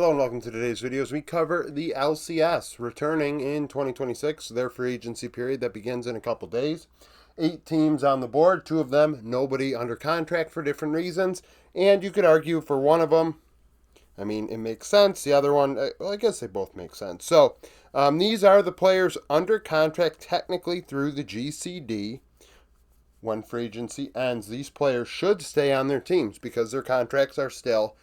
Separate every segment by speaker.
Speaker 1: Hello and welcome to today's video as we cover the LCS returning in 2026, their free agency period that begins in a couple days. 8 teams on the board, 2 of them nobody under contract for different reasons, and you could argue for one of them, I mean, it makes sense. The other one, well, I guess they both make sense. So these are the players under contract technically through the GCD. When free agency ends, these players should stay on their teams because their contracts are still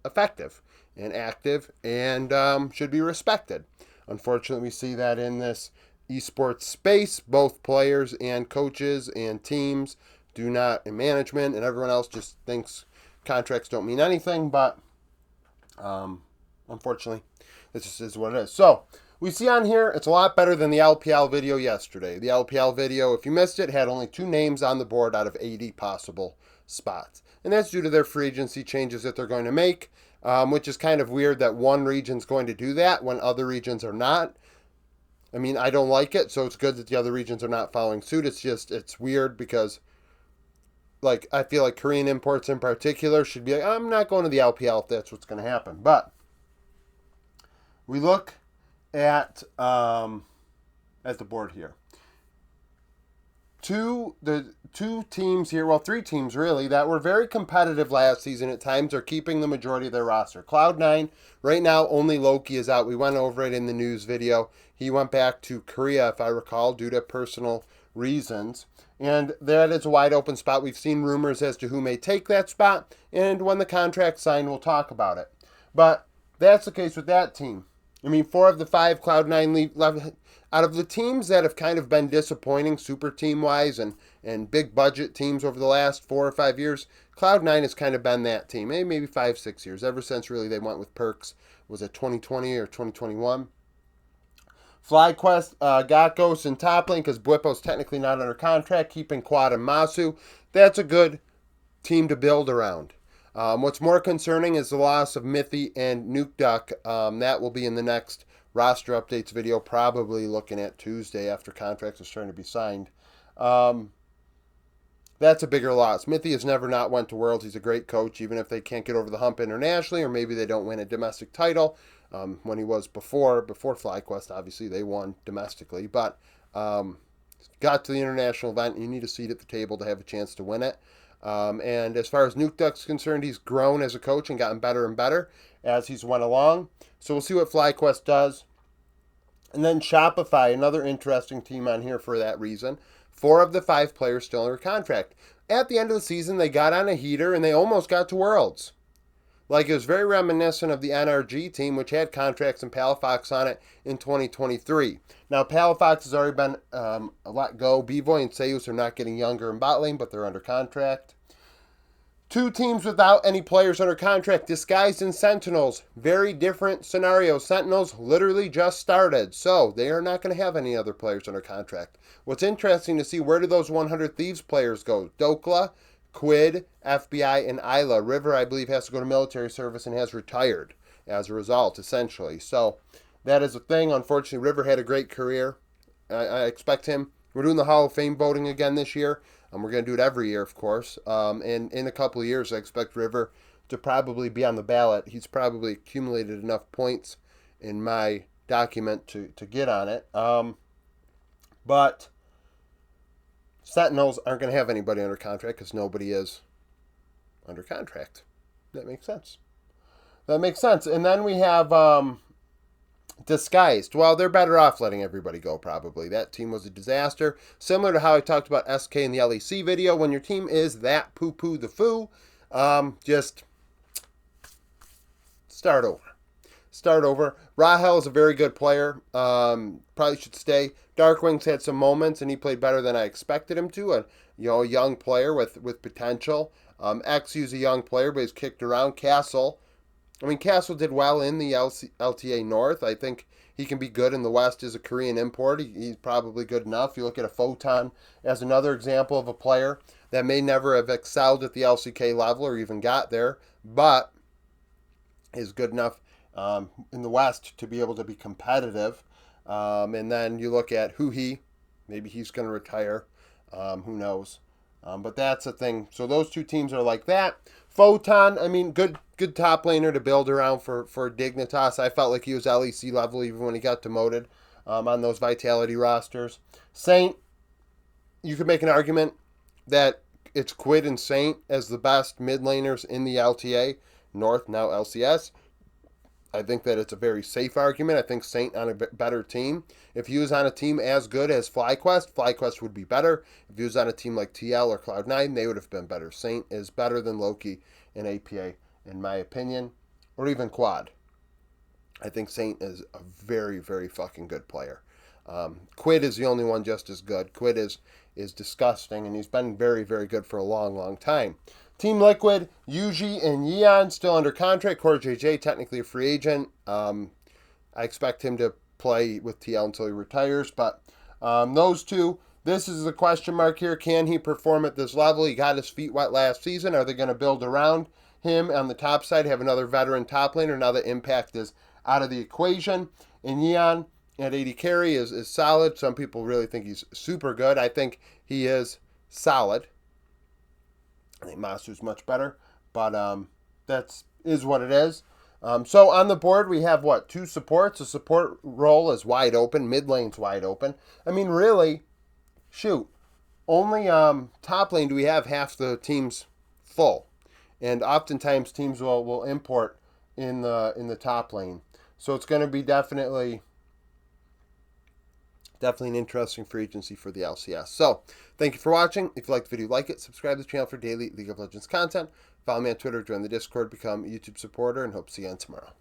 Speaker 1: effective and active and should be respected. Unfortunately, we see that in this esports space, both players and coaches and teams do not, and management and everyone else just thinks contracts don't mean anything, but unfortunately, this just is what it is. So we see on here, it's a lot better than the LPL video yesterday. The LPL video, if you missed it, had only 2 names on the board out of 80 possible spots. And that's due to their free agency changes that they're going to make, which is kind of weird that one region's going to do that when other regions are not. I mean, I don't like it, so it's good that the other regions are not following suit. It's weird because, like, I feel like Korean imports in particular should be like, I'm not going to the LPL if that's what's going to happen. But we look at the board here. The two teams here, well, 3 teams really, that were very competitive last season at times are keeping the majority of their roster. Cloud9, right now, only Loki is out. We went over it in the news video. He went back to Korea, if I recall, due to personal reasons. And that is a wide open spot. We've seen rumors as to who may take that spot. And when the contract's signed, we'll talk about it. But that's the case with that team. I mean, 4 of the 5 Cloud9 left. Out of the teams that have kind of been disappointing super team-wise and big budget teams over the last 4 or 5 years, Cloud9 has kind of been that team. Maybe 5, 6 years. Ever since really they went with Perks. Was it 2020 or 2021? FlyQuest got Ghost in top lane because Bwipo's technically not under contract, keeping Quad and Masu. That's a good team to build around. What's more concerning is the loss of Mithy and Nuke Duck. That will be in the next roster updates video, probably looking at Tuesday after contracts are starting to be signed. That's a bigger loss. Mithy has never not went to Worlds. He's a great coach, even if they can't get over the hump internationally, or maybe they don't win a domestic title. When he was before FlyQuest, obviously they won domestically, but got to the international event. You need a seat at the table to have a chance to win it. And as far as Nuke Duck's concerned, he's grown as a coach and gotten better and better as he's went along. So we'll see what FlyQuest does. And then Shopify, another interesting team on here for that reason. 4 of the 5 players still under contract. At the end of the season, they got on a heater and they almost got to Worlds. Like, it was very reminiscent of the NRG team, which had contracts and Palafox on it in 2023. Now, Palafox has already been let go. Bvoy and Seus are not getting younger in bot lane, but they're under contract. 2 teams without any players under contract, Disguised and Sentinels. Very different scenario. Sentinels literally just started, so they are not going to have any other players under contract. What's interesting to see, where do those 100 Thieves players go? Dokla, Quid, FBI, and Isla. River, I believe, has to go to military service and has retired as a result, essentially. So that is a thing. Unfortunately, River had a great career. I expect him. We're doing the Hall of Fame voting again this year. We're going to do it every year, of course. And in a couple of years, I expect River to probably be on the ballot. He's probably accumulated enough points in my document to get on it. But Sentinels aren't going to have anybody under contract because nobody is under contract. That makes sense. And then we have Disguised. Well, they're better off letting everybody go, probably. That team was a disaster. Similar to how I talked about SK in the LEC video. When your team is that poo-poo the foo, just start over. Rahel is a very good player. Probably should stay. Darkwing's had some moments, and he played better than I expected him to. A young player with potential. XU's a young player, but he's kicked around. Castle did well in the LTA North. I think he can be good in the West as a Korean import. He's probably good enough. You look at a Photon as another example of a player that may never have excelled at the LCK level or even got there, but is good enough in the West to be able to be competitive. And then you look at Huhi. Maybe he's going to retire. Who knows? But that's a thing. So those 2 teams are like that. Photon, I mean, good top laner to build around for Dignitas. I felt like he was LEC level even when he got demoted on those Vitality rosters. Saint, you could make an argument that it's Quid and Saint as the best mid laners in the LTA North, now LCS. I think that it's a very safe argument. I think Saint on a better team. If he was on a team as good as FlyQuest, FlyQuest would be better. If he was on a team like TL or Cloud9, they would have been better. Saint is better than Loki in APA, in my opinion, or even Quad. I think Saint is a very, very fucking good player. Quid is the only one just as good. Quid is disgusting, and he's been very, very good for a long, long time. Team Liquid, Yuji and Yeon still under contract. Core JJ technically a free agent. I expect him to play with TL until he retires. But those two, this is a question mark here. Can he perform at this level? He got his feet wet last season. Are they going to build around him on the top side, have another veteran top laner now that Impact is out of the equation? And Yeon at 80 carry is solid. Some people really think he's super good. I think he is solid. I think Master's much better, but that is what it is. So on the board, we have, what, 2 supports? The support role is wide open. Mid lane's wide open. I mean, really, shoot, only top lane do we have half the teams full. And oftentimes teams will import in the top lane. So it's going to be definitely an interesting free agency for the LCS. So, thank you for watching. If you liked the video, like it. Subscribe to the channel for daily League of Legends content. Follow me on Twitter, join the Discord, become a YouTube supporter, and hope to see you again tomorrow.